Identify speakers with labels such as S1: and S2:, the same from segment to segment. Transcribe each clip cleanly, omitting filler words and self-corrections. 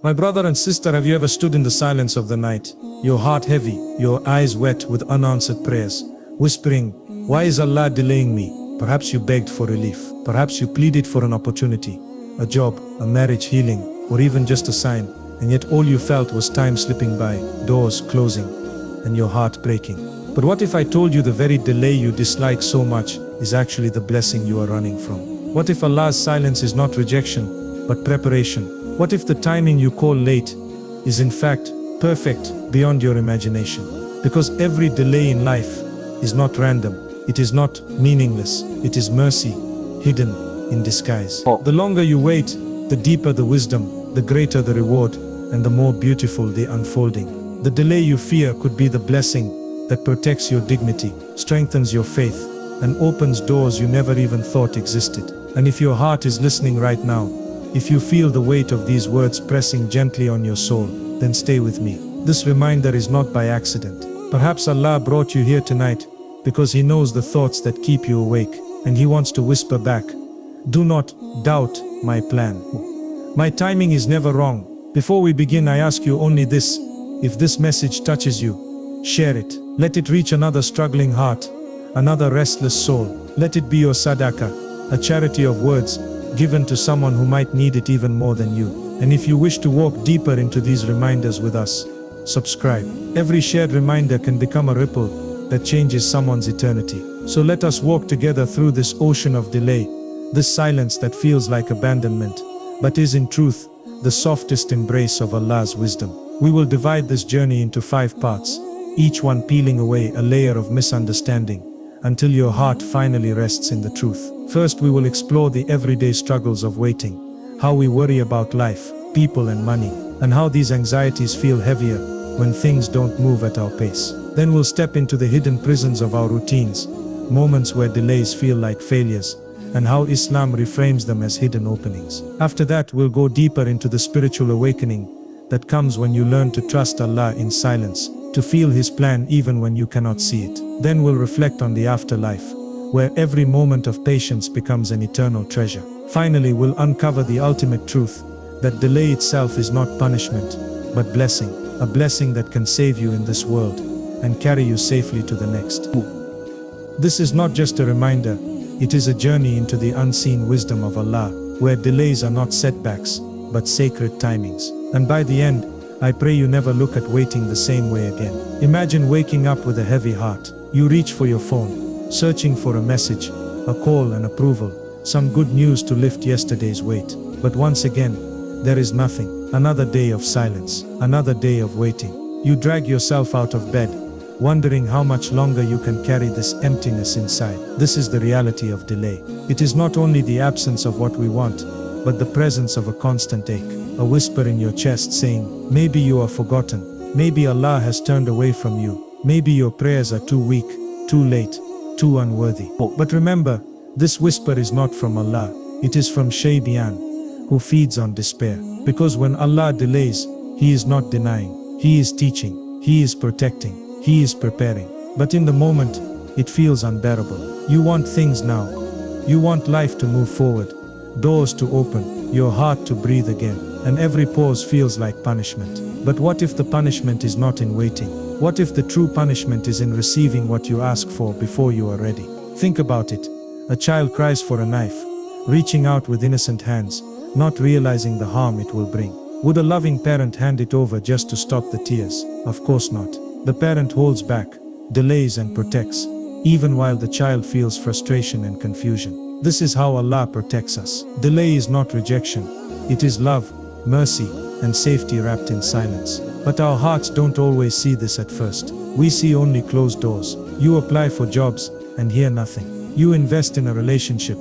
S1: My brother and sister, have you ever stood in the silence of the night, your heart heavy, your eyes wet with unanswered prayers, whispering, "Why is Allah delaying me?" Perhaps you begged for relief. Perhaps you pleaded for an opportunity, a job, a marriage, healing, or even just a sign, and yet all you felt was time slipping by, doors closing, and your heart breaking. But what if I told you the very delay you dislike so much is actually the blessing you are running from? What if Allah's silence is not rejection, but preparation? What if the timing you call late is in fact perfect beyond your imagination? Because every delay in life is not random, it is not meaningless, it is mercy hidden in disguise. The longer you wait, the deeper the wisdom, the greater the reward, and the more beautiful the unfolding. The delay you fear could be the blessing that protects your dignity, strengthens your faith, and opens doors you never even thought existed. And if your heart is listening right now, if you feel the weight of these words pressing gently on your soul, then stay with me. This reminder is not by accident. Perhaps Allah brought you here tonight because He knows the thoughts that keep you awake, and He wants to whisper back, "Do not doubt my plan. My timing is never wrong." Before we begin, I ask you only this: if this message touches you, share it. Let it reach another struggling heart, another restless soul. Let it be your sadaqah, a charity of words given to someone who might need it even more than you. And if you wish to walk deeper into these reminders with us, subscribe. Every shared reminder can become a ripple that changes someone's eternity. So let us walk together through this ocean of delay, this silence that feels like abandonment, but is in truth the softest embrace of Allah's wisdom. We will divide this journey into 5 parts, each one peeling away a layer of misunderstanding, until your heart finally rests in the truth. First, we will explore the everyday struggles of waiting, how we worry about life, people and money, and how these anxieties feel heavier when things don't move at our pace. Then we'll step into the hidden prisons of our routines, moments where delays feel like failures, and how Islam reframes them as hidden openings. After that, we'll go deeper into the spiritual awakening that comes when you learn to trust Allah in silence, to feel His plan even when you cannot see it. Then we'll reflect on the afterlife, where every moment of patience becomes an eternal treasure. Finally, we'll uncover the ultimate truth, that delay itself is not punishment, but blessing, a blessing that can save you in this world and carry you safely to the next. This is not just a reminder, it is a journey into the unseen wisdom of Allah, where delays are not setbacks, but sacred timings. And by the end, I pray you never look at waiting the same way again. Imagine waking up with a heavy heart. You reach for your phone, searching for a message, a call, an approval, some good news to lift yesterday's weight. But once again, there is nothing. Another day of silence, another day of waiting. You drag yourself out of bed, wondering how much longer you can carry this emptiness inside. This is the reality of delay. It is not only the absence of what we want, but the presence of a constant ache, a whisper in your chest saying, maybe you are forgotten, maybe Allah has turned away from you, maybe your prayers are too weak, too late, too unworthy. But remember, this whisper is not from Allah, it is from Shaytan, who feeds on despair. Because when Allah delays, He is not denying, He is teaching, He is protecting, He is preparing. But in the moment, it feels unbearable. You want things now. You want life to move forward, doors to open, your heart to breathe again, and every pause feels like punishment. But what if the punishment is not in waiting? What if the true punishment is in receiving what you ask for before you are ready? Think about it. A child cries for a knife, reaching out with innocent hands, not realizing the harm it will bring. Would a loving parent hand it over just to stop the tears? Of course not. The parent holds back, delays and protects, even while the child feels frustration and confusion. This is how Allah protects us. Delay is not rejection. It is love, mercy, and safety wrapped in silence. But our hearts don't always see this at first. We see only closed doors. You apply for jobs and hear nothing. You invest in a relationship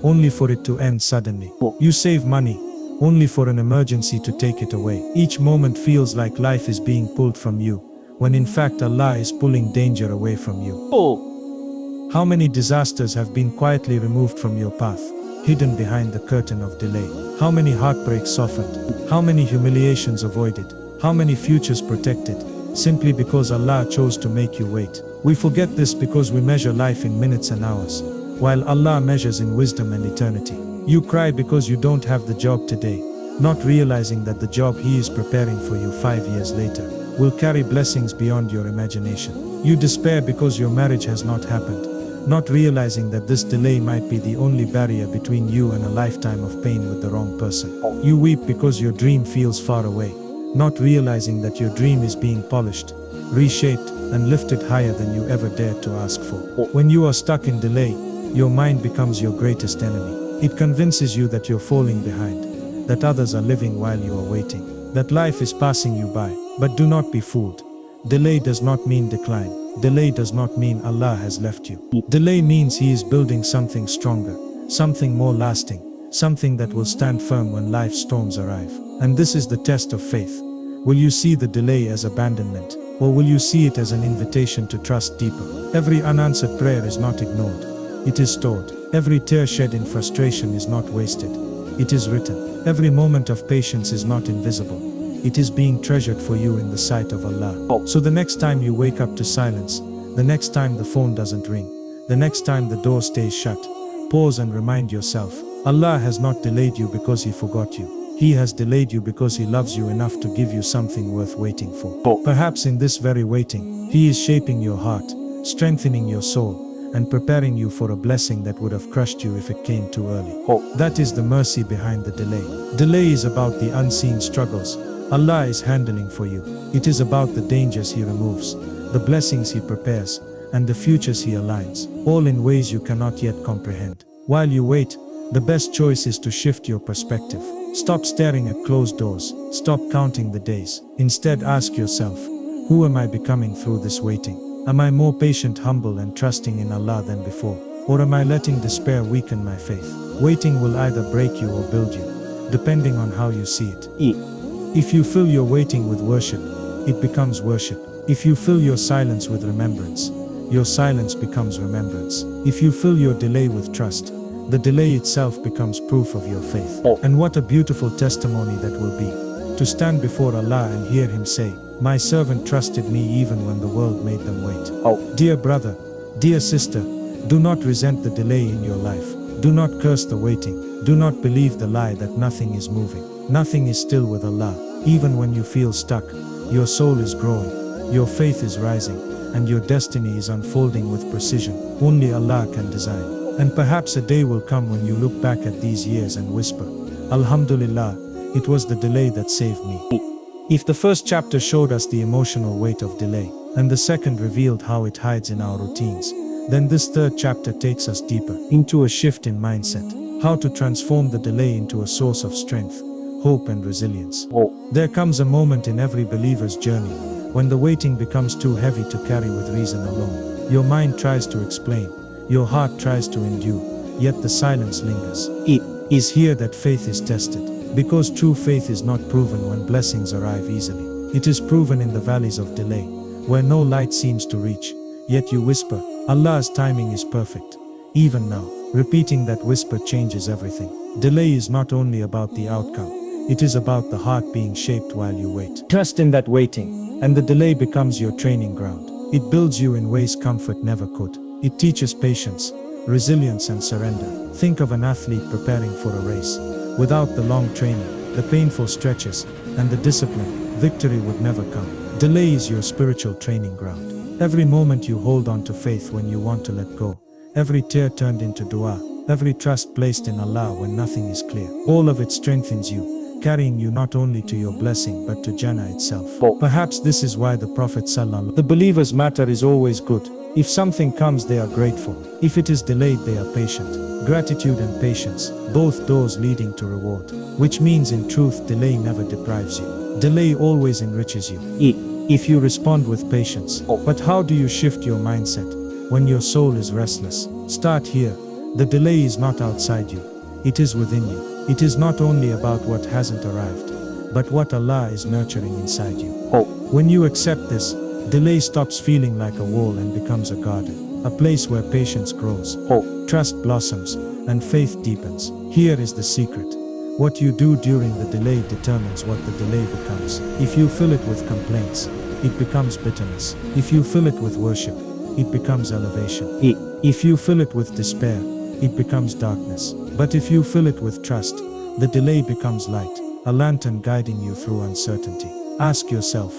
S1: only for it to end suddenly. You save money only for an emergency to take it away. Each moment feels like life is being pulled from you, when in fact Allah is pulling danger away from you. How many disasters have been quietly removed from your path, hidden behind the curtain of delay? How many heartbreaks softened? How many humiliations avoided? How many futures protected, simply because Allah chose to make you wait? We forget this because we measure life in minutes and hours, while Allah measures in wisdom and eternity. You cry because you don't have the job today, not realizing that the job He is preparing for you 5 years later will carry blessings beyond your imagination. You despair because your marriage has not happened, not realizing that this delay might be the only barrier between you and a lifetime of pain with the wrong person. You weep because your dream feels far away, not realizing that your dream is being polished, reshaped, and lifted higher than you ever dared to ask for. When you are stuck in delay, your mind becomes your greatest enemy. It convinces you that you're falling behind, that others are living while you are waiting, that life is passing you by. But do not be fooled. Delay does not mean decline. Delay does not mean Allah has left you. Delay means He is building something stronger, something more lasting, something that will stand firm when life's storms arrive. And this is the test of faith. Will you see the delay as abandonment, or will you see it as an invitation to trust deeper? Every unanswered prayer is not ignored. It is stored. Every tear shed in frustration is not wasted. It is written. Every moment of patience is not invisible. It is being treasured for you in the sight of Allah. So the next time you wake up to silence, the next time the phone doesn't ring, the next time the door stays shut, pause and remind yourself, Allah has not delayed you because He forgot you. He has delayed you because He loves you enough to give you something worth waiting for. Perhaps in this very waiting, He is shaping your heart, strengthening your soul, and preparing you for a blessing that would have crushed you if it came too early. That is the mercy behind the delay. Delay is about the unseen struggles Allah is handling for you. It is about the dangers He removes, the blessings He prepares, and the futures He aligns, all in ways you cannot yet comprehend. While you wait, the best choice is to shift your perspective. Stop staring at closed doors. Stop counting the days. Instead, ask yourself, who am I becoming through this waiting? Am I more patient, humble, and trusting in Allah than before? Or am I letting despair weaken my faith? Waiting will either break you or build you, depending on how you see it. If you fill your waiting with worship, it becomes worship. If you fill your silence with remembrance, your silence becomes remembrance. If you fill your delay with trust, the delay itself becomes proof of your faith. And what a beautiful testimony that will be, to stand before Allah and hear Him say, "My servant trusted me even when the world made them wait." Dear brother, dear sister, do not resent the delay in your life. Do not curse the waiting. Do not believe the lie that nothing is moving. Nothing is still with Allah. Even when you feel stuck, your soul is growing, your faith is rising, and your destiny is unfolding with precision only Allah can design. And perhaps a day will come when you look back at these years and whisper, Alhamdulillah, it was the delay that saved me. If the first chapter showed us the emotional weight of delay, and the second revealed how it hides in our routines, then this third chapter takes us deeper into a shift in mindset, how to transform the delay into a source of strength, hope, and resilience. There comes a moment in every believer's journey when the waiting becomes too heavy to carry with reason alone. Your mind tries to explain, your heart tries to endure, yet the silence lingers. It is here that faith is tested, because true faith is not proven when blessings arrive easily. It is proven in the valleys of delay, where no light seems to reach, yet you whisper, Allah's timing is perfect. Even now, repeating that whisper changes everything. Delay is not only about the outcome, it is about the heart being shaped while you wait. Trust in that waiting, and the delay becomes your training ground. It builds you in ways comfort never could. It teaches patience, resilience, and surrender. Think of an athlete preparing for a race. Without the long training, the painful stretches, and the discipline, victory would never come. Delay is your spiritual training ground. Every moment you hold on to faith when you want to let go, every tear turned into dua, every trust placed in Allah when nothing is clear, all of it strengthens you, carrying you not only to your blessing but to Jannah itself. Perhaps this is why the Prophet ﷺ, the believer's matter is always good. If something comes, they are grateful. If it is delayed, they are patient. Gratitude and patience, both doors leading to reward. Which means in truth, delay never deprives you. Delay always enriches you, if you respond with patience. But how do you shift your mindset when your soul is restless? Start here. The delay is not outside you, it is within you. It is not only about what hasn't arrived, but what Allah is nurturing inside you. When you accept this, delay stops feeling like a wall and becomes a garden, a place where patience grows, trust blossoms, and faith deepens. Here is the secret. What you do during the delay determines what the delay becomes. If you fill it with complaints, it becomes bitterness. If you fill it with worship, it becomes elevation. If you fill it with despair, it becomes darkness. But if you fill it with trust, the delay becomes light. a lantern guiding you through uncertainty. Ask yourself,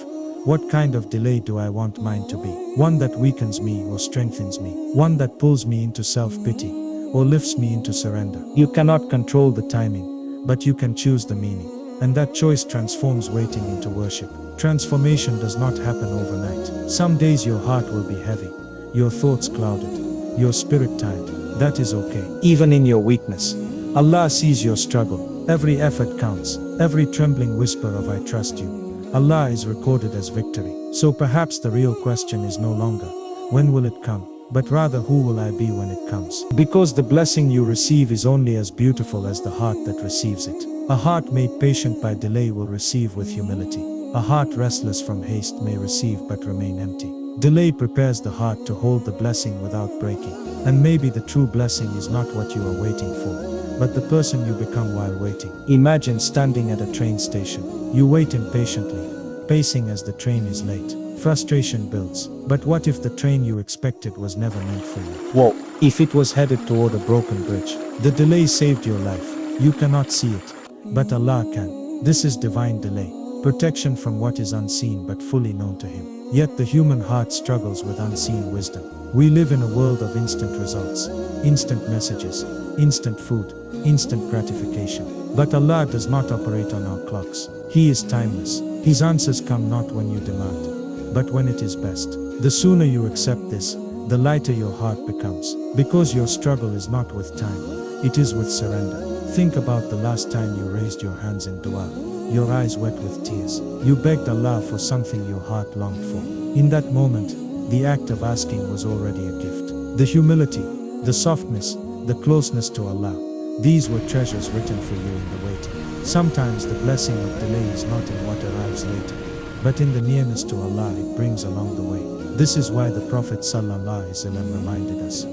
S1: what kind of delay do I want mine to be? One that weakens me or strengthens me? One that pulls me into self-pity or lifts me into surrender? You cannot control the timing, but you can choose the meaning. And that choice transforms waiting into worship. Transformation does not happen overnight. Some days your heart will be heavy, your thoughts clouded, your spirit tired. That is okay. Even in your weakness, Allah sees your struggle. Every effort counts. Every trembling whisper of I trust you, Allah is recorded as victory. So perhaps the real question is no longer, when will it come? But rather, who will I be when it comes? Because the blessing you receive is only as beautiful as the heart that receives it. A heart made patient by delay will receive with humility. A heart restless from haste may receive but remain empty. Delay prepares the heart to hold the blessing without breaking. And maybe the true blessing is not what you are waiting for, but the person you become while waiting. Imagine standing at a train station. You wait impatiently, pacing as the train is late. Frustration builds. But what if the train you expected was never meant for you? Whoa! If it was headed toward a broken bridge, the delay saved your life. You cannot see it, but Allah can. This is divine delay. Protection from what is unseen but fully known to Him. Yet the human heart struggles with unseen wisdom. We live in a world of instant results, instant messages, instant food, instant gratification. But Allah does not operate on our clocks. He is timeless. His answers come not when you demand, but when it is best. The sooner you accept this, the lighter your heart becomes. Because your struggle is not with time, it is with surrender. Think about the last time you raised your hands in dua, your eyes wet with tears. You begged Allah for something your heart longed for. In that moment, the act of asking was already a gift. The humility, the softness, the closeness to Allah, these were treasures written for you in the waiting. Sometimes the blessing of delay is not in what arrives later, but in the nearness to Allah it brings along the way. This is why the Prophet ﷺ reminded us,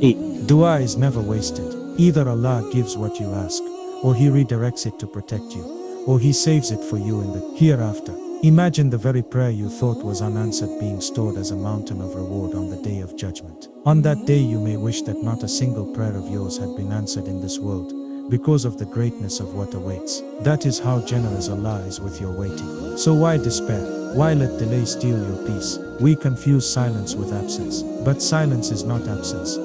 S1: dua is never wasted. Either Allah gives what you ask, or He redirects it to protect you, or He saves it for you in the hereafter. Imagine the very prayer you thought was unanswered being stored as a mountain of reward on the day of judgment. On that day you may wish that not a single prayer of yours had been answered in this world, because of the greatness of what awaits. That is how generous Allah is with your waiting. So why despair? Why let delay steal your peace? We confuse silence with absence, but silence is not absence.